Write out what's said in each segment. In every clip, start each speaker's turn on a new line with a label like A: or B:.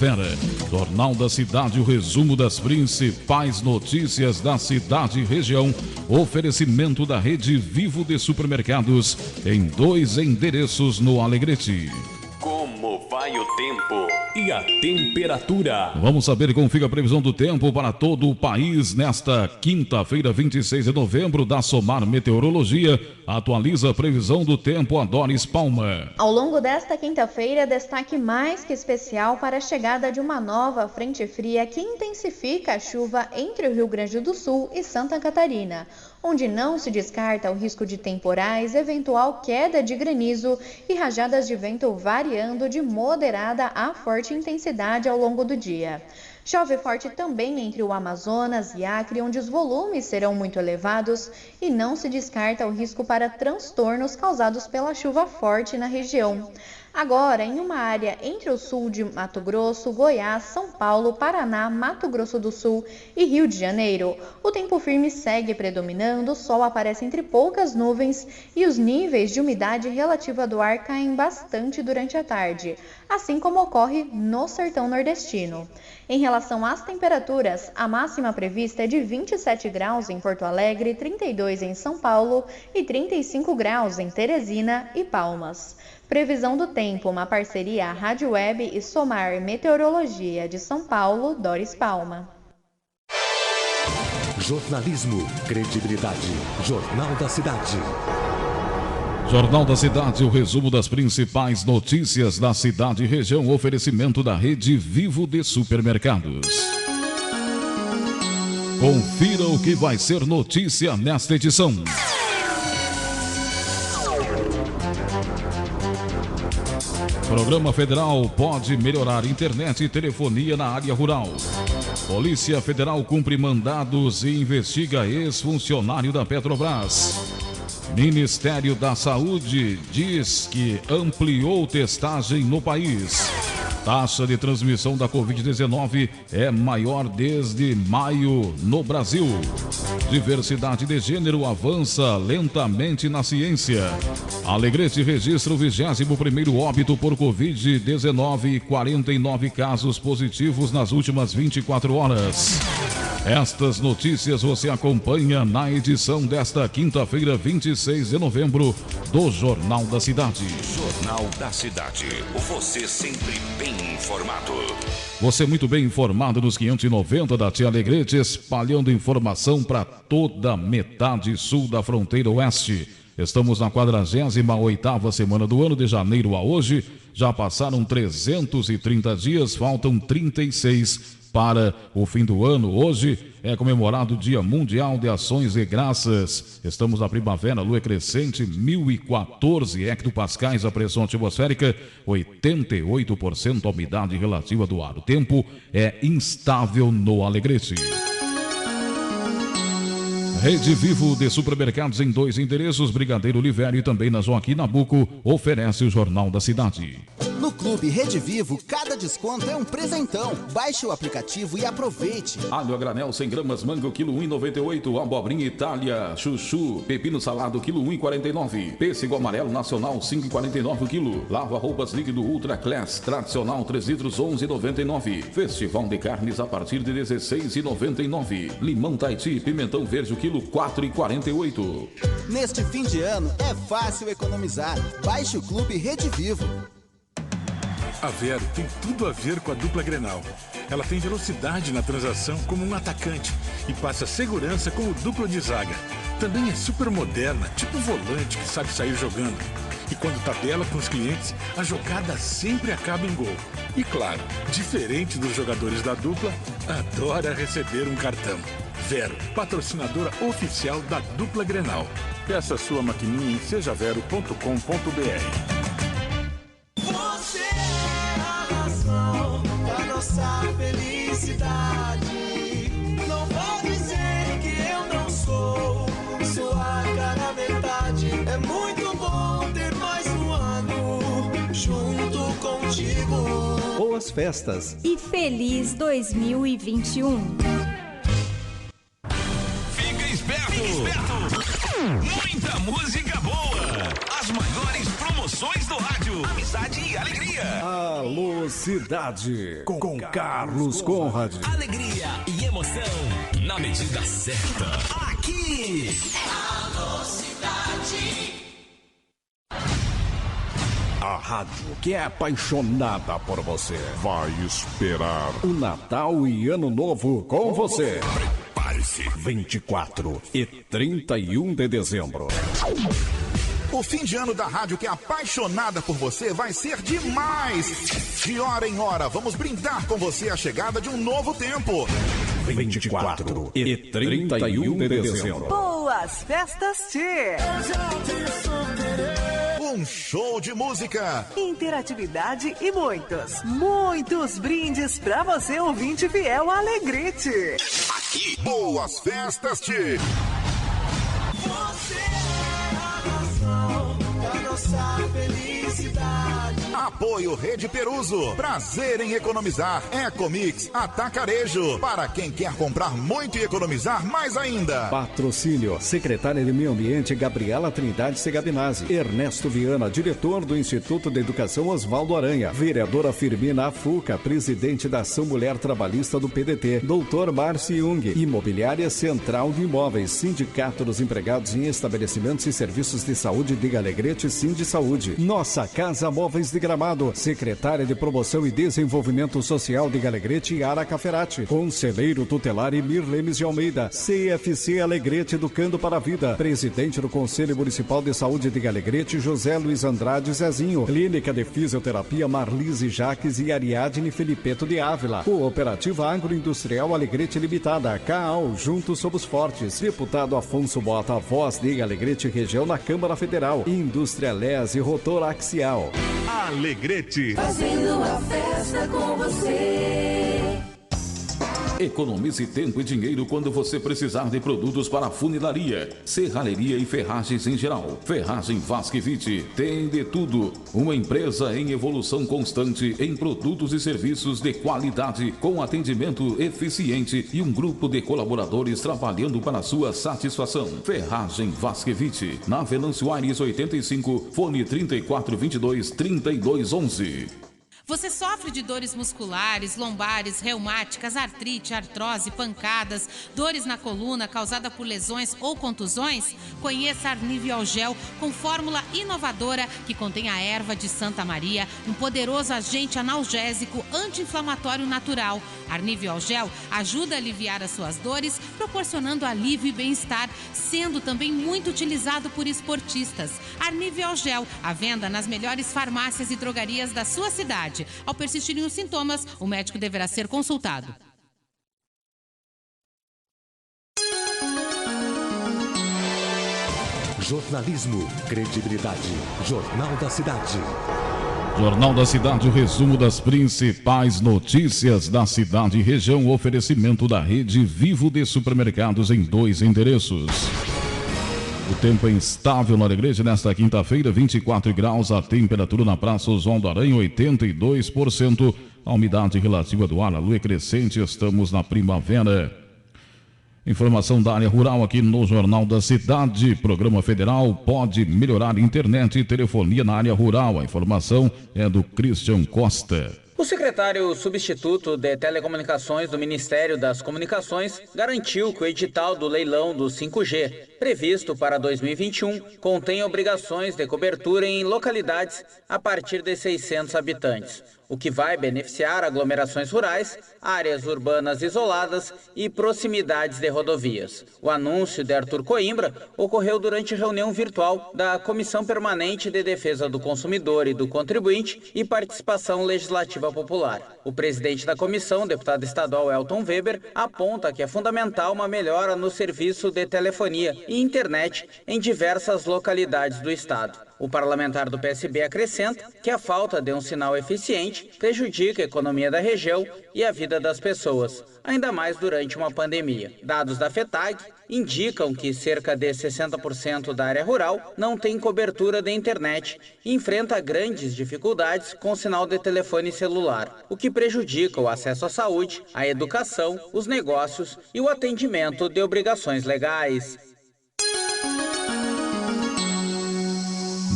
A: primavera. Jornal da Cidade, o resumo das principais notícias da cidade e região. Oferecimento da Rede Vivo de Supermercados em 2 endereços no Alegrete.
B: Como vai o tempo e a temperatura?
A: Vamos saber como fica a previsão do tempo para todo o país nesta quinta-feira, 26 de novembro, da Somar Meteorologia. Atualiza a previsão do tempo a Doris Palma.
C: Ao longo desta quinta-feira, destaque mais que especial para a chegada de uma nova frente fria que intensifica a chuva entre o Rio Grande do Sul e Santa Catarina, onde não se descarta o risco de temporais, eventual queda de granizo e rajadas de vento variando de moderada a forte intensidade ao longo do dia. Chove forte também entre o Amazonas e Acre, onde os volumes serão muito elevados e não se descarta o risco para transtornos causados pela chuva forte na região. Agora, em uma área entre o sul de Mato Grosso, Goiás, São Paulo, Paraná, Mato Grosso do Sul e Rio de Janeiro, o tempo firme segue predominando, o sol aparece entre poucas nuvens e os níveis de umidade relativa do ar caem bastante durante a tarde, assim como ocorre no sertão nordestino. Em relação às temperaturas, a máxima prevista é de 27 graus em Porto Alegre, 32 em São Paulo e 35 graus em Teresina e Palmas. Previsão do tempo, uma parceria Rádio Web e Somar Meteorologia de São Paulo, Doris Palma.
D: Jornalismo, credibilidade. Jornal da Cidade.
A: Jornal da Cidade, o resumo das principais notícias da cidade e região. Oferecimento da Rede Vivo de Supermercados. Confira o que vai ser notícia nesta edição. Programa Federal pode melhorar internet e telefonia na área rural. Polícia Federal cumpre mandados e investiga ex-funcionário da Petrobras. Ministério da Saúde diz que ampliou testagem no país. Taxa de transmissão da Covid-19 é maior desde maio no Brasil. Diversidade de gênero avança lentamente na ciência. Alegrete registra o 21º óbito por Covid-19 e 49 casos positivos nas últimas 24 horas. Estas notícias você acompanha na edição desta quinta-feira, 26 de novembro, do Jornal da Cidade.
B: Jornal da Cidade. Você sempre bem informado.
A: Você muito bem informado nos 590 da Tia Alegrete, espalhando informação para toda a metade sul da fronteira oeste. Estamos na 48ª semana do ano, de janeiro a hoje. Já passaram 330 dias, faltam 36 para o fim do ano. Hoje é comemorado o Dia Mundial de Ações de Graças. Estamos na primavera, lua crescente, 1014 hectopascais a pressão atmosférica, 88% a umidade relativa do ar. O tempo é instável no Alegrete. Rede Vivo de Supermercados em 2 endereços, Brigadeiro Oliveira e também na Joaquim Nabuco, oferece o Jornal da Cidade.
E: No Clube Rede Vivo, cada desconto é um presentão. Baixe o aplicativo e aproveite.
A: Alho a granel 100 gramas, mango, quilo 1,98. Abobrinha Itália, chuchu, pepino salado, quilo 1,49. Pêssego amarelo nacional, 5,49 o quilo. Lava-roupas líquido Ultra Class, tradicional, 3 litros, 11,99. Festival de carnes a partir de 16,99. Limão Tahiti, pimentão verde, o quilo 4,48.
E: Neste fim de ano, é fácil economizar. Baixe o Clube Rede Vivo.
F: A Vero tem tudo a ver com a dupla Grenal. Ela tem velocidade na transação como um atacante e passa segurança como dupla de zaga. Também é super moderna, tipo volante que sabe sair jogando. E quando tabela com os clientes, a jogada sempre acaba em gol. E claro, diferente dos jogadores da dupla, adora receber um cartão. Vero, patrocinadora oficial da dupla Grenal. Peça sua maquininha em sejavero.com.br.
G: Nossa felicidade. Não vou dizer que eu não sou sua cara metade. É muito bom ter mais um ano junto contigo.
H: Boas festas
I: e feliz 2021.
B: Fica esperto. Muita música boa. As maiores promoções do rádio. Amizade e alegria.
D: Alô Cidade, com Carlos Conrad.
H: Alegria e emoção na medida certa. Aqui.
G: Alô Cidade.
D: A rádio que é apaixonada por você vai esperar o Natal e Ano Novo com você. Prepare-se. 24 e 31 de dezembro.
J: O fim de ano da rádio que é apaixonada por você vai ser demais. De hora em hora, vamos brindar com você a chegada de um novo tempo.
D: 24 e 31 de dezembro.
K: Boas festas, Tchê!
J: Um show de música,
K: interatividade e muitos brindes pra você, ouvinte fiel Alegrete.
J: Aqui, boas festas, Tchê!
G: Você é a razão da nossa felicidade.
J: Apoio Rede Peruso. Prazer em economizar. Ecomix Atacarejo. Para quem quer comprar muito e economizar mais ainda.
D: Patrocínio: Secretária de Meio Ambiente Gabriela Trindade Segabinazzi. Ernesto Viana, diretor do Instituto de Educação Oswaldo Aranha. Vereadora Firmina Afuca, presidente da Ação Mulher Trabalhista do PDT. Doutor Márcio Jung. Imobiliária Central de Imóveis. Sindicato dos Empregados em Estabelecimentos e Serviços de Saúde de Alegrete, Sindi Saúde. Nossa Casa Móveis de Gramado. Secretária de Promoção e Desenvolvimento Social de Alegrete, Yara Caferati. Conselheiro Tutelar Emir Lemes de Almeida. CFC Alegrete, Educando para a Vida. Presidente do Conselho Municipal de Saúde de Alegrete, José Luiz Andrade Zezinho. Clínica de Fisioterapia Marlise Jaques e Ariadne Felipeto de Ávila. Cooperativa Agroindustrial Alegrete Limitada. CAAL, Juntos Somos Fortes. Deputado Afonso Bota, voz de Alegrete Região na Câmara Federal. Indústria Les e Rotor Axial.
J: Alegrete.
G: Fazendo a festa com você.
A: Economize tempo e dinheiro quando você precisar de produtos para funilaria, serralheria e ferragens em geral. Ferragem Vasquevite tem de tudo. Uma empresa em evolução constante em produtos e serviços de qualidade, com atendimento eficiente e um grupo de colaboradores trabalhando para sua satisfação. Ferragem Vasquevite, na Venâncio Aires 85, fone 3422-3211.
L: Você sofre de dores musculares, lombares, reumáticas, artrite, artrose, pancadas, dores na coluna causada por lesões ou contusões? Conheça Arniviol Gel com fórmula inovadora que contém a erva de Santa Maria, um poderoso agente analgésico anti-inflamatório natural. Arniviol Gel ajuda a aliviar as suas dores, proporcionando alívio e bem-estar, sendo também muito utilizado por esportistas. Arniviol Gel, à venda nas melhores farmácias e drogarias da sua cidade. Ao persistirem os sintomas, o médico deverá ser consultado.
D: Jornalismo, credibilidade. Jornal da Cidade.
A: Jornal da Cidade, o resumo das principais notícias da cidade e região. Oferecimento da Rede Vivo de Supermercados em 2 endereços. O tempo é instável na Alegrete nesta quinta-feira, 24 graus, a temperatura na Praça Oswaldo Aranha, 82%. A umidade relativa do ar, a lua é crescente, estamos na primavera. Informação da área rural aqui no Jornal da Cidade. Programa Federal pode melhorar internet e telefonia na área rural. A informação é do Christian Costa.
M: O secretário substituto de Telecomunicações do Ministério das Comunicações garantiu que o edital do leilão do 5G, previsto para 2021, contém obrigações de cobertura em localidades a partir de 600 habitantes, o que vai beneficiar aglomerações rurais, áreas urbanas isoladas e proximidades de rodovias. O anúncio de Arthur Coimbra ocorreu durante reunião virtual da Comissão Permanente de Defesa do Consumidor e do Contribuinte e Participação Legislativa Popular. O presidente da comissão, deputado estadual Elton Weber, aponta que é fundamental uma melhora no serviço de telefonia e internet em diversas localidades do estado. O parlamentar do PSB acrescenta que a falta de um sinal eficiente prejudica a economia da região e a vida das pessoas, ainda mais durante uma pandemia. Dados da FETAG indicam que cerca de 60% da área rural não tem cobertura de internet e enfrenta grandes dificuldades com sinal de telefone celular, o que prejudica o acesso à saúde, à educação, os negócios e o atendimento de obrigações legais.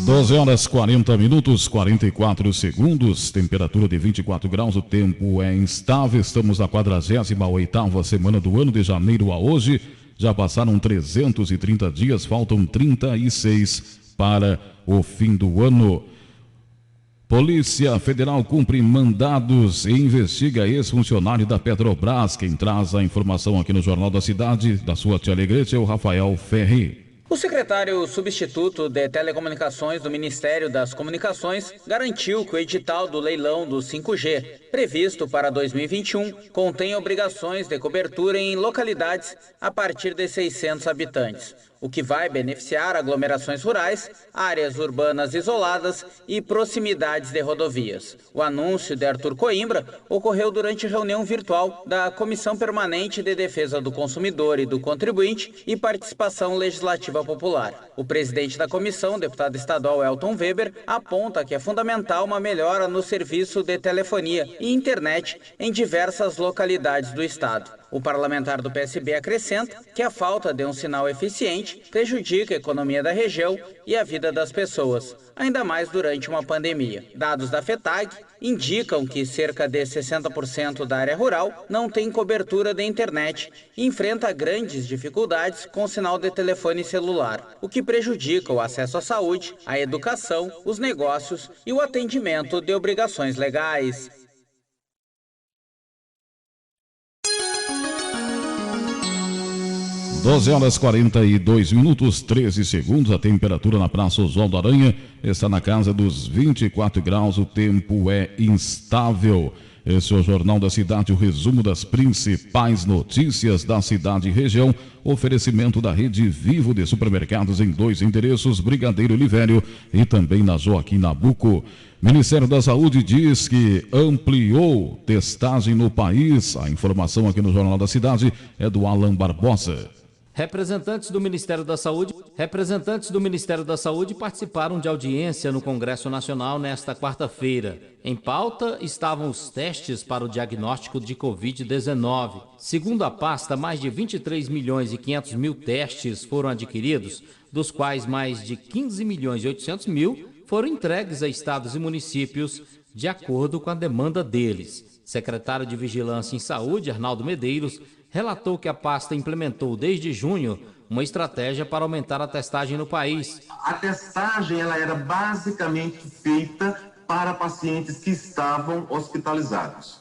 A: 12 horas 40 minutos, 44 segundos, temperatura de 24 graus, o tempo é instável, estamos na 48ª semana do ano, de janeiro a hoje, já passaram 330 dias, faltam 36 para o fim do ano. Polícia Federal cumpre mandados e investiga ex-funcionário da Petrobras. Quem traz a informação aqui no Jornal da Cidade, da sua Tia Alegrete, é o Rafael Ferri.
M: O secretário substituto de Telecomunicações do Ministério das Comunicações garantiu que o edital do leilão do 5G, previsto para 2021, contém obrigações de cobertura em localidades a partir de 600 habitantes, o que vai beneficiar aglomerações rurais, áreas urbanas isoladas e proximidades de rodovias. O anúncio de Arthur Coimbra ocorreu durante reunião virtual da Comissão Permanente de Defesa do Consumidor e do Contribuinte e Participação Legislativa Popular. O presidente da comissão, deputado estadual Elton Weber, aponta que é fundamental uma melhora no serviço de telefonia e internet em diversas localidades do estado. O parlamentar do PSB acrescenta que a falta de um sinal eficiente prejudica a economia da região e a vida das pessoas, ainda mais durante uma pandemia. Dados da FETAG indicam que cerca de 60% da área rural não tem cobertura de internet e enfrenta grandes dificuldades com sinal de telefone celular, o que prejudica o acesso à saúde, à educação, os negócios e o atendimento de obrigações legais.
A: Doze horas 42 minutos, 13 segundos, a temperatura na Praça Oswaldo Aranha está na casa dos 24 graus, o tempo é instável. Esse é o Jornal da Cidade, o resumo das principais notícias da cidade e região, oferecimento da Rede Vivo de supermercados em 2 endereços, Brigadeiro Olivério e também na Joaquim Nabuco. Ministério da Saúde diz que ampliou testagem no país. A informação aqui no Jornal da Cidade é do Alan Barbosa.
N: Representantes do Ministério da Saúde participaram de audiência no Congresso Nacional nesta quarta-feira. Em pauta estavam os testes para o diagnóstico de Covid-19. Segundo a pasta, mais de 23 milhões e 500 mil testes foram adquiridos, dos quais mais de 15 milhões e 800 mil foram entregues a estados e municípios de acordo com a demanda deles. Secretário de Vigilância em Saúde, Arnaldo Medeiros, relatou que a pasta implementou desde junho uma estratégia para aumentar a testagem no país.
O: A testagem ela era basicamente feita para pacientes que estavam hospitalizados.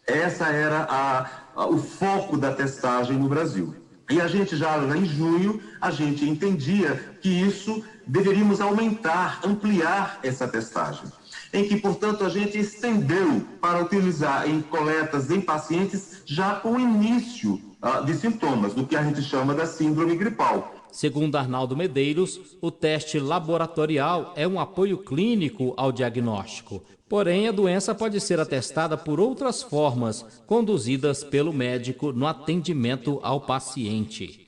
O: Essa era o foco da testagem no Brasil. E a gente já em junho, a gente entendia que isso deveríamos aumentar, ampliar essa testagem. Em que, portanto, a gente estendeu para utilizar em coletas em pacientes já com início de sintomas, do que a gente chama da síndrome gripal.
N: Segundo Arnaldo Medeiros, o teste laboratorial é um apoio clínico ao diagnóstico. Porém, a doença pode ser atestada por outras formas, conduzidas pelo médico no atendimento ao paciente.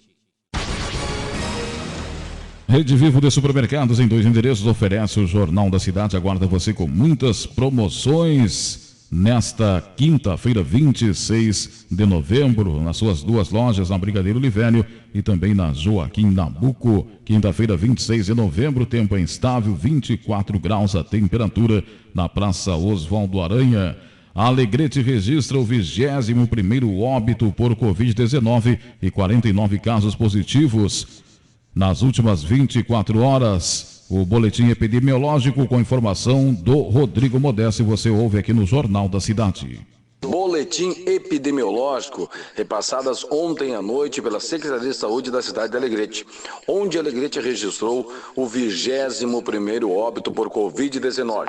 A: Rede Vivo de supermercados em 2 endereços oferece o Jornal da Cidade. Aguarda você com muitas promoções nesta quinta-feira, 26 de novembro, nas suas 2 lojas, na Brigadeiro Olivério e também na Joaquim Nabuco. Quinta-feira, 26 de novembro, tempo é instável, 24 graus a temperatura na Praça Oswaldo Aranha. A Alegrete registra o 21º óbito por Covid-19 e 49 casos positivos. Nas últimas 24 horas, o boletim epidemiológico com informação do Rodrigo Modesto, você ouve aqui no Jornal da Cidade.
P: Boletim epidemiológico repassadas ontem à noite pela Secretaria de Saúde da cidade de Alegrete, onde Alegrete registrou o 21º óbito por Covid-19.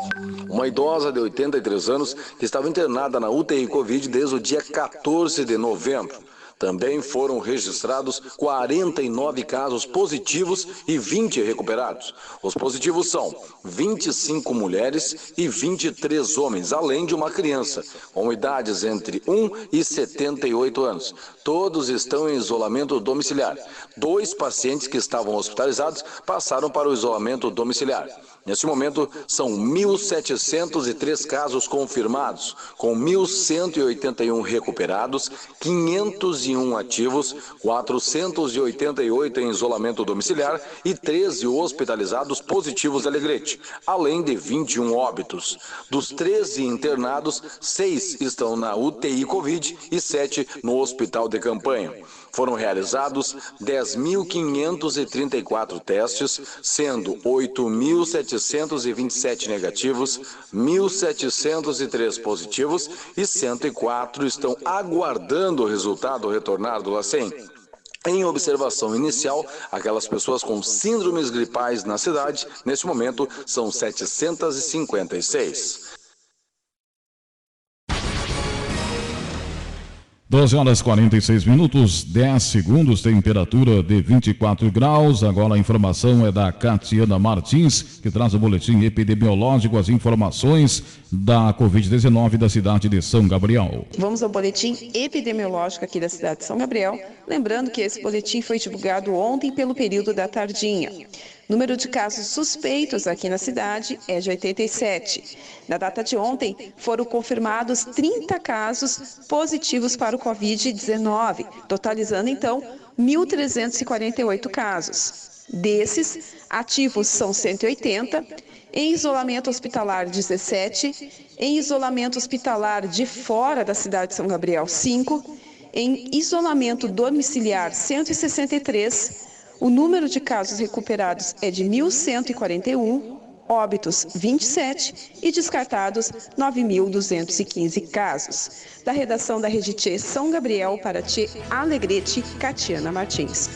P: Uma idosa de 83 anos que estava internada na UTI Covid desde o dia 14 de novembro. Também foram registrados 49 casos positivos e 20 recuperados. Os positivos são 25 mulheres e 23 homens, além de uma criança, com idades entre 1 e 78 anos. Todos estão em isolamento domiciliar. 2 pacientes que estavam hospitalizados passaram para o isolamento domiciliar. Neste momento, são 1.703 casos confirmados, com 1.181 recuperados, 501 101 ativos, 488 em isolamento domiciliar e 13 hospitalizados positivos de Alegrete, além de 21 óbitos. Dos 13 internados, 6 estão na UTI Covid e 7 no hospital de campanha. Foram realizados 10.534 testes, sendo 8.727 negativos, 1.703 positivos e 104 estão aguardando o resultado retornar do LACEN. Em observação inicial, aquelas pessoas com síndromes gripais na cidade, neste momento, são 756.
A: 12 horas 46 minutos, 10 segundos, temperatura de 24 graus. Agora a informação é da Catiana Martins, que traz o boletim epidemiológico, as informações da Covid-19 da cidade de São Gabriel.
Q: Vamos ao boletim epidemiológico aqui da cidade de São Gabriel. Lembrando que esse boletim foi divulgado ontem pelo período da tardinha. Número de casos suspeitos aqui na cidade é de 87. Na data de ontem, foram confirmados 30 casos positivos para o Covid-19, totalizando, então, 1.348 casos. Desses, ativos são 180, em isolamento hospitalar 17, em isolamento hospitalar de fora da cidade de São Gabriel 5, em isolamento domiciliar 163, o número de casos recuperados é de 1.141, óbitos 27 e descartados 9.215 casos. Da redação da Rede Tchê São Gabriel para Tchê Alegrete, Catiana Martins.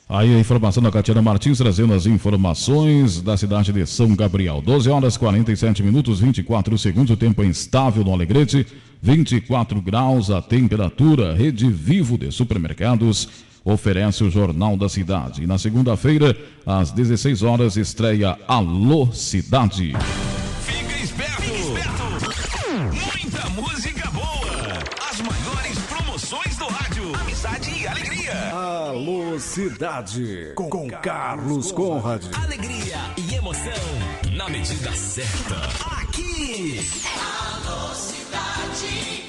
A: Aí a informação da Catiana Martins trazendo as informações da cidade de São Gabriel. 12 horas 47 minutos 24 segundos, o tempo é instável no Alegrete, 24 graus a temperatura. Rede Vivo de Supermercados oferece o Jornal da Cidade. E na segunda-feira, às 16 horas, estreia Alô Cidade.
H: Fica esperto! Muita música boa! As maiores promoções do rádio. Amizade e alegria.
D: Alô Cidade, com Carlos Conrad.
H: Alegria e emoção na medida certa. Aqui!
E: Alô Cidade.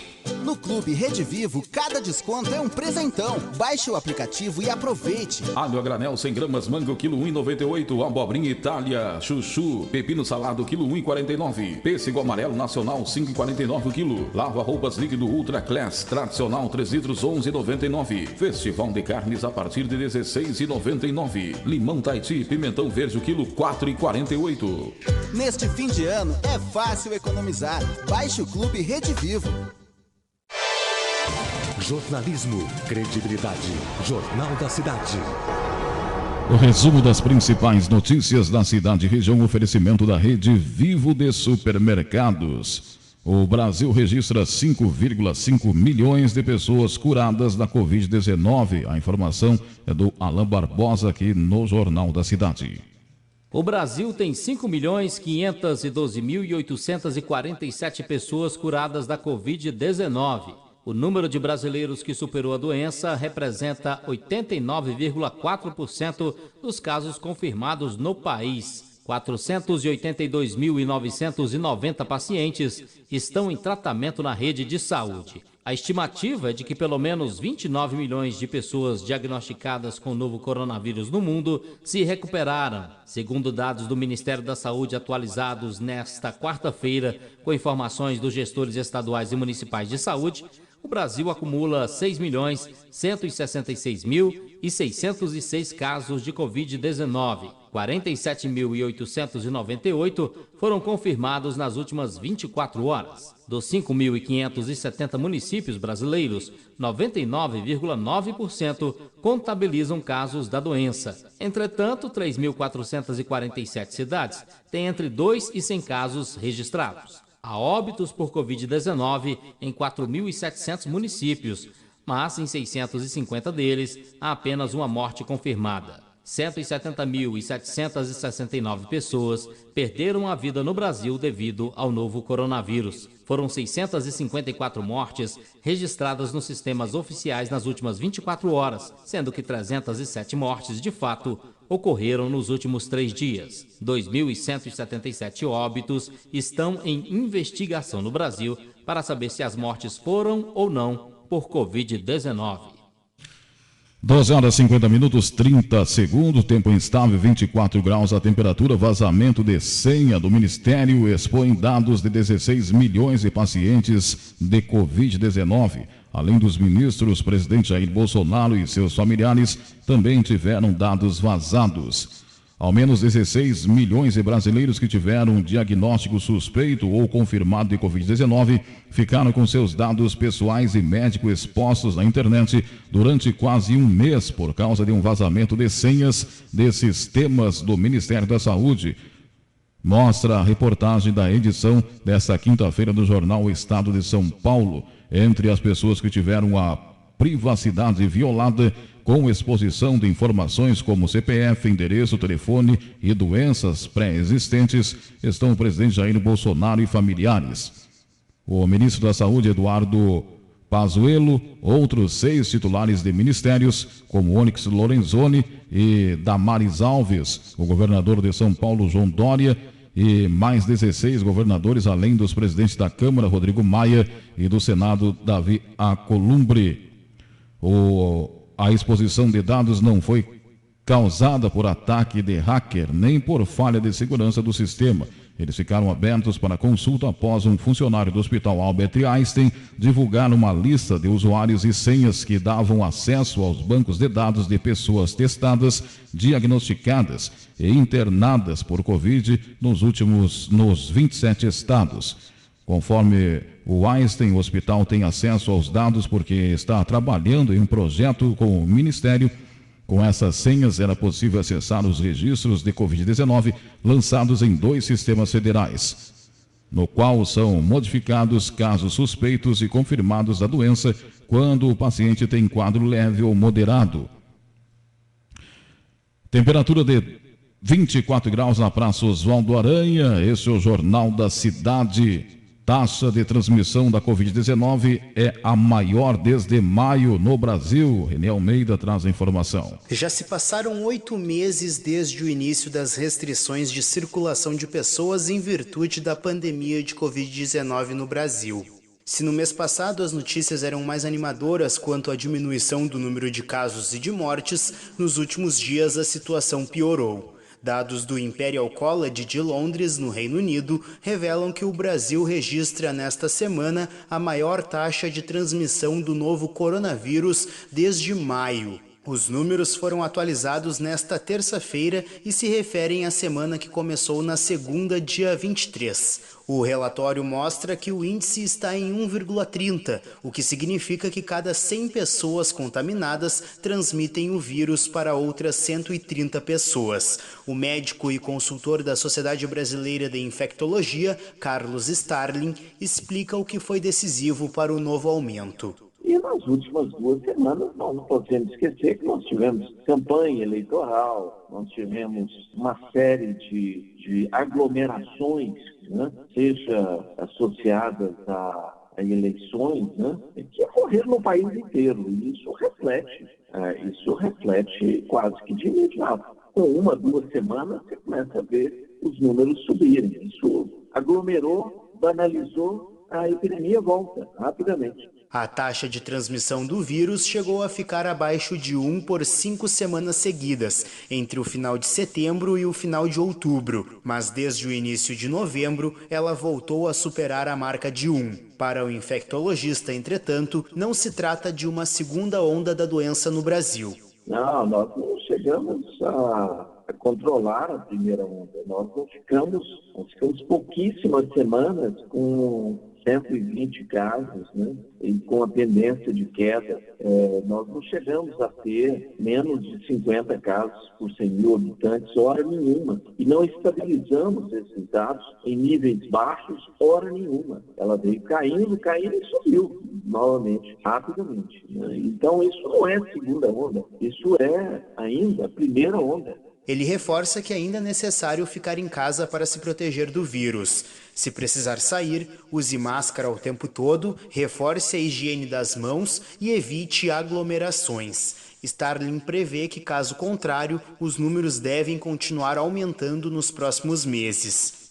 E: No Clube Rede Vivo, cada desconto é um presentão. Baixe o aplicativo e aproveite.
A: Alho a granel 100 gramas, mango quilo 1,98, abobrinha Itália, chuchu, pepino salado quilo 1,49, pêssego amarelo nacional 5,49 o quilo, lava roupas líquido Ultra Class tradicional 3 litros 11,99, festival de carnes a partir de 16,99, limão Tahiti pimentão verde o quilo 4,48.
E: Neste fim de ano é fácil economizar. Baixe o Clube Rede Vivo.
R: Jornalismo, credibilidade, Jornal da Cidade.
A: O resumo das principais notícias da cidade e região, oferecimento da Rede Vivo de Supermercados. O Brasil registra 5,5 milhões de pessoas curadas da Covid-19. A informação é do Alain Barbosa aqui no Jornal da Cidade.
N: O Brasil tem 5.512.847 pessoas curadas da Covid-19. O número de brasileiros que superou a doença representa 89,4% dos casos confirmados no país. 482.990 pacientes estão em tratamento na rede de saúde. A estimativa é de que pelo menos 29 milhões de pessoas diagnosticadas com o novo coronavírus no mundo se recuperaram. Segundo dados do Ministério da Saúde atualizados nesta quarta-feira, com informações dos gestores estaduais e municipais de saúde, o Brasil acumula 6.166.606 casos de Covid-19. 47.898 foram confirmados nas últimas 24 horas. Dos 5.570 municípios brasileiros, 99,9% contabilizam casos da doença. Entretanto, 3.447 cidades têm entre 2 e 100 casos registrados. Há óbitos por Covid-19 em 4.700 municípios, mas em 650 deles há apenas uma morte confirmada. 170.769 pessoas perderam a vida no Brasil devido ao novo coronavírus. Foram 654 mortes registradas nos sistemas oficiais nas últimas 24 horas, sendo que 307 mortes, de fato, ocorreram nos últimos 3 dias. 2.177 óbitos estão em investigação no Brasil para saber se as mortes foram ou não por Covid-19.
A: 12 horas 50 minutos, 30 segundos, tempo instável, 24 graus a temperatura, vazamento de senha do Ministério expõe dados de 16 milhões de pacientes de Covid-19. Além dos ministros, o presidente Jair Bolsonaro e seus familiares também tiveram dados vazados. Ao menos 16 milhões de brasileiros que tiveram um diagnóstico suspeito ou confirmado de Covid-19 ficaram com seus dados pessoais e médicos expostos na internet durante quase um mês por causa de um vazamento de senhas de sistemas do Ministério da Saúde. Mostra a reportagem da edição desta quinta-feira do jornal O Estado de São Paulo. Entre as pessoas que tiveram a privacidade violada com exposição de informações como CPF, endereço, telefone e doenças pré-existentes, estão o presidente Jair Bolsonaro e familiares. O ministro da Saúde, Eduardo Pazuello, outros 6 titulares de ministérios, como Onyx Lorenzoni e Damares Alves, o governador de São Paulo, João Dória, e mais 16 governadores, além dos presidentes da Câmara, Rodrigo Maia, e do Senado, Davi Alcolumbre. A exposição de dados não foi causada por ataque de hacker, nem por falha de segurança do sistema. Eles ficaram abertos para consulta após um funcionário do Hospital Albert Einstein divulgar uma lista de usuários e senhas que davam acesso aos bancos de dados de pessoas testadas, diagnosticadas e internadas por Covid nos 27 estados. Conforme o Einstein, o hospital tem acesso aos dados porque está trabalhando em um projeto com o Ministério. Com essas senhas, era possível acessar os registros de Covid-19 lançados em 2 sistemas federais, no qual são modificados casos suspeitos e confirmados da doença quando o paciente tem quadro leve ou moderado. Temperatura de 24 graus na Praça Oswaldo Aranha. Esse é o Jornal da Cidade. Taxa de transmissão da Covid-19 é a maior desde maio no Brasil. René Almeida traz a informação.
S: Já se passaram 8 meses desde o início das restrições de circulação de pessoas em virtude da pandemia de Covid-19 no Brasil. Se no mês passado as notícias eram mais animadoras quanto à diminuição do número de casos e de mortes, nos últimos dias a situação piorou. Dados do Imperial College de Londres, no Reino Unido, revelam que o Brasil registra nesta semana a maior taxa de transmissão do novo coronavírus desde maio. Os números foram atualizados nesta terça-feira e se referem à semana que começou na segunda, dia 23. O relatório mostra que o índice está em 1,30, o que significa que cada 100 pessoas contaminadas transmitem o vírus para outras 130 pessoas. O médico e consultor da Sociedade Brasileira de Infectologia, Carlos Starling, explica o que foi decisivo para o novo aumento.
T: E nas últimas 2 semanas, nós não podemos esquecer que nós tivemos campanha eleitoral, nós tivemos uma série de aglomerações, né, seja associadas a eleições, né, que ocorreram no país inteiro. E isso reflete quase que de imediato. Com 1, 2 semanas, você começa a ver os números subirem. Isso aglomerou, banalizou, a epidemia volta rapidamente.
S: A taxa de transmissão do vírus chegou a ficar abaixo de 1 por 5 semanas seguidas, entre o final de setembro e o final de outubro, mas desde o início de novembro ela voltou a superar a marca de 1. Para o infectologista, entretanto, não se trata de uma segunda onda da doença no Brasil.
T: Não, nós não chegamos a controlar a primeira onda. Nós ficamos pouquíssimas semanas com 120 casos, né? E com a tendência de queda, nós não chegamos a ter menos de 50 casos por 100 mil habitantes, hora nenhuma. E não estabilizamos esses dados em níveis baixos, hora nenhuma. Ela veio caindo e subiu novamente, rapidamente, né? Então isso não é segunda onda, isso é ainda a primeira onda.
S: Ele reforça que ainda é necessário ficar em casa para se proteger do vírus. Se precisar sair, use máscara o tempo todo, reforce a higiene das mãos e evite aglomerações. Starling prevê que, caso contrário, os números devem continuar aumentando nos próximos meses.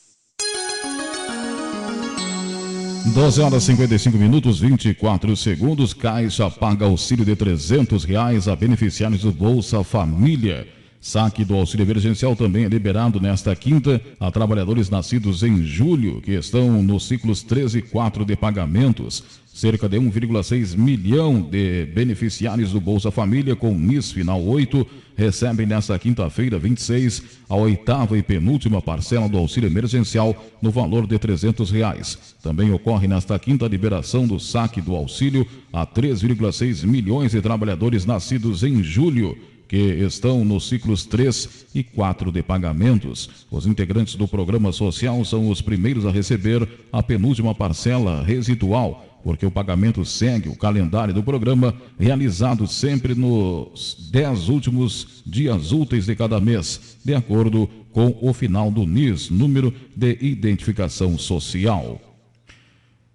A: 12 horas 55 minutos, 24 segundos. Caixa paga auxílio de R$300 a beneficiários do Bolsa Família. Saque do auxílio emergencial também é liberado nesta quinta a trabalhadores nascidos em julho, que estão nos ciclos 3 e 4 de pagamentos. Cerca de 1,6 milhão de beneficiários do Bolsa Família com NIS final 8 recebem nesta quinta-feira, 26, a oitava e penúltima parcela do auxílio emergencial no valor de R$300. Também ocorre nesta quinta a liberação do saque do auxílio a 3,6 milhões de trabalhadores nascidos em julho, que estão nos ciclos 3 e 4 de pagamentos. Os integrantes do programa social são os primeiros a receber a penúltima parcela residual, porque o pagamento segue o calendário do programa, realizado sempre nos 10 últimos dias úteis de cada mês, de acordo com o final do NIS, número de identificação social.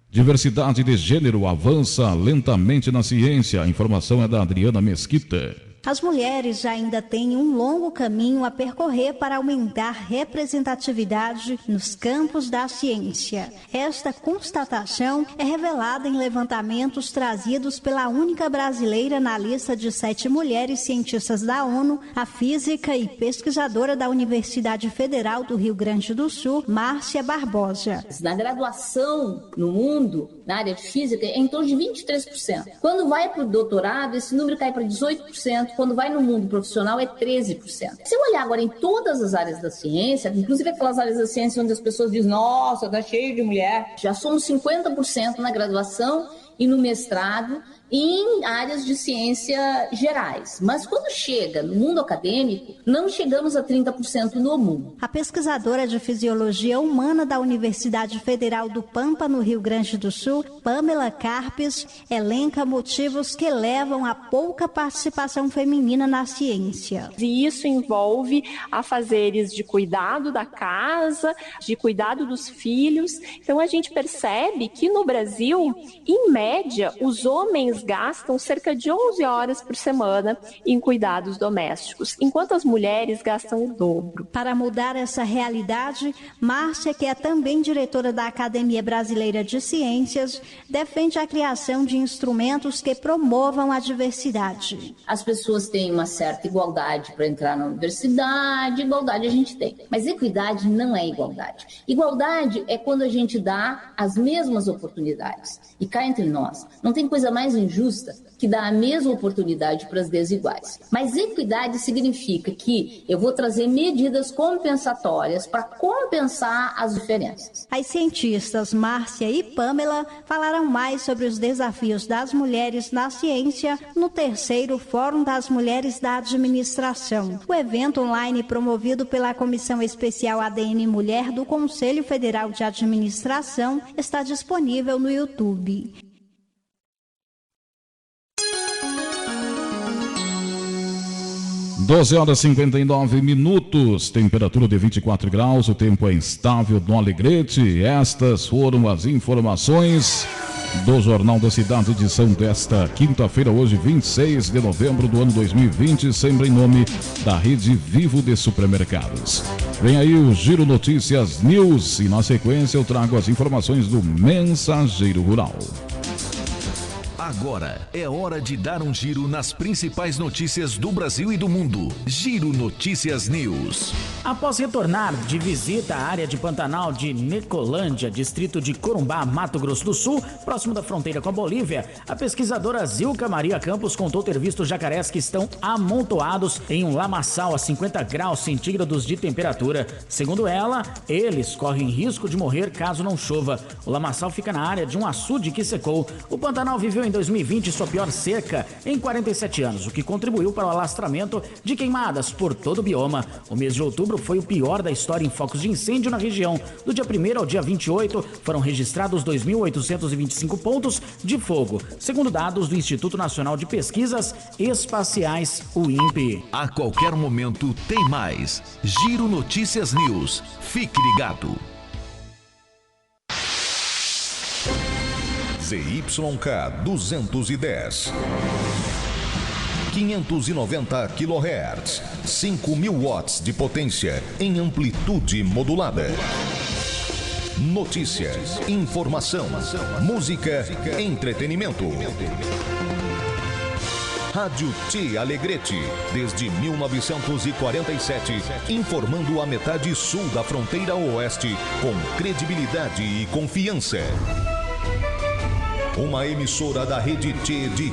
A: Diversidade de gênero avança lentamente na ciência. A informação é da Adriana Mesquita.
U: As mulheres ainda têm um longo caminho a percorrer para aumentar a representatividade nos campos da ciência. Esta constatação é revelada em levantamentos trazidos pela única brasileira na lista de 7 mulheres cientistas da ONU, a física e pesquisadora da Universidade Federal do Rio Grande do Sul, Márcia Barbosa.
V: Na graduação no mundo, na área de física, é em torno de 23%. Quando vai para o doutorado, esse número cai para 18%. Quando vai no mundo profissional é 13%. Se eu olhar agora em todas as áreas da ciência, inclusive aquelas áreas da ciência onde as pessoas dizem, nossa, tá cheio de mulher, já somos 50% na graduação e no mestrado em áreas de ciência gerais. Mas quando chega no mundo acadêmico, não chegamos a 30% no mundo.
U: A pesquisadora de Fisiologia Humana da Universidade Federal do Pampa, no Rio Grande do Sul, Pamela Carpes, elenca motivos que levam a pouca participação feminina na ciência.
W: E isso envolve afazeres de cuidado da casa, de cuidado dos filhos. Então a gente percebe que no Brasil, em média, os homens gastam cerca de 11 horas por semana em cuidados domésticos, enquanto as mulheres gastam o dobro.
U: Para mudar essa realidade, Márcia, que é também diretora da Academia Brasileira de Ciências, defende a criação de instrumentos que promovam a diversidade.
V: As pessoas têm uma certa igualdade para entrar na universidade, igualdade a gente tem, mas equidade não é igualdade. Igualdade é quando a gente dá as mesmas oportunidades. E cá entre nós, não tem coisa mais injusta que dar a mesma oportunidade para as desiguais. Mas equidade significa que eu vou trazer medidas compensatórias para compensar as diferenças.
U: As cientistas Márcia e Pamela falaram mais sobre os desafios das mulheres na ciência no 3º Fórum das Mulheres da Administração. O evento online promovido pela Comissão Especial ADM Mulher do Conselho Federal de Administração está disponível no YouTube.
A: 12 horas e 59 minutos, temperatura de 24 graus, o tempo é instável no Alegrete. Estas foram as informações do Jornal da Cidade, edição desta quinta-feira, hoje 26 de novembro do ano 2020, sempre em nome da Rede Vivo de Supermercados. Vem aí o Giro Notícias News e na sequência eu trago as informações do Mensageiro Rural.
H: Agora é hora de dar um giro nas principais notícias do Brasil e do mundo. Giro Notícias News.
X: Após retornar de visita à área de Pantanal de Necolândia, distrito de Corumbá, Mato Grosso do Sul, próximo da fronteira com a Bolívia, a pesquisadora Zilka Maria Campos contou ter visto jacarés que estão amontoados em um lamaçal a 50 graus centígrados de temperatura. Segundo ela, eles correm risco de morrer caso não chova. O lamaçal fica na área de um açude que secou. O Pantanal viveu em 2020 sua pior seca em 47 anos, o que contribuiu para o alastramento de queimadas por todo o bioma. O mês de outubro foi o pior da história em focos de incêndio na região. Do dia 1º ao dia 28, foram registrados 2.825 pontos de fogo, segundo dados do Instituto Nacional de Pesquisas Espaciais, o INPE.
H: A qualquer momento tem mais. Giro Notícias News. Fique ligado.
Y: ZYK 210, 590 kHz, 5.000 watts de potência em amplitude modulada. Notícias, informação, música, entretenimento. Rádio T Alegrete, desde 1947, informando a metade sul da fronteira oeste, com credibilidade e confiança. Uma emissora da Rede T de